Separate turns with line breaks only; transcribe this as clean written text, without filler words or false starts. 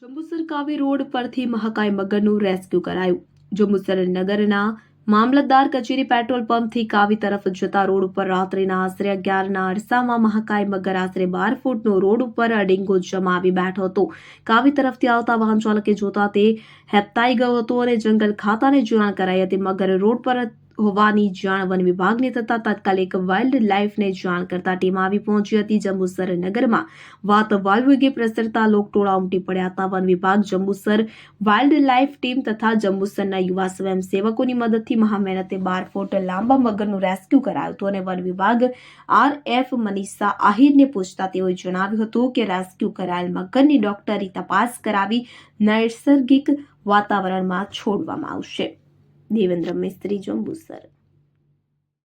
જંબુસર કાવી road પરથી મહાકાય મગરનું rescue કરાયું। જંબુસર નગરના મામલતદાર કચેરી પેટ્રોલ પંપથી કાવી તરફ જતા રોડ ઉપર રાત્રિના આશરે 11ના અરસામાં મહાકાય મગર આશરે 12 ફૂટનો રોડ ઉપર અડીંગો જમાવી બેઠો હતો। કાવી તરફથી આવતા વાહન ચાલકે જોતા તે હેબતાઈ ગયો હતો અને જંગલ ખાતાને જાણ કરાઈ હતી। મગર રોડ પર હોવાની જાણ વન વિભાગને થતા તાત્કાલિક વાઇલ્ડ લાઇફને જાણ કરતા ટીમ આવી પહોંચી હતી। જંબુસર નગરમાં વાતાવરણ વેગે પ્રસરતા લોકટોળા ઉમટી પડ્યા હતા। વન વિભાગ, જંબુસર વાઇલ્ડ લાઇફ ટીમ તથા જંબુસરના યુવા સ્વયંસેવકોની મદદથી મહામહેનતે 12 ફૂટ લાંબા મગરનું રેસ્ક્યુ કરાયું હતું અને વન વિભાગ RF મનીષા આહિરને પૂછતા તેઓએ જણાવ્યું હતું કે રેસ્ક્યુ કરાયેલ મગરની ડોક્ટરી તપાસ કરાવી નૈસર્ગિક વાતાવરણમાં છોડવામાં આવશે। દેવેન્દ્ર મિસ્ત્રી, જંબુસર।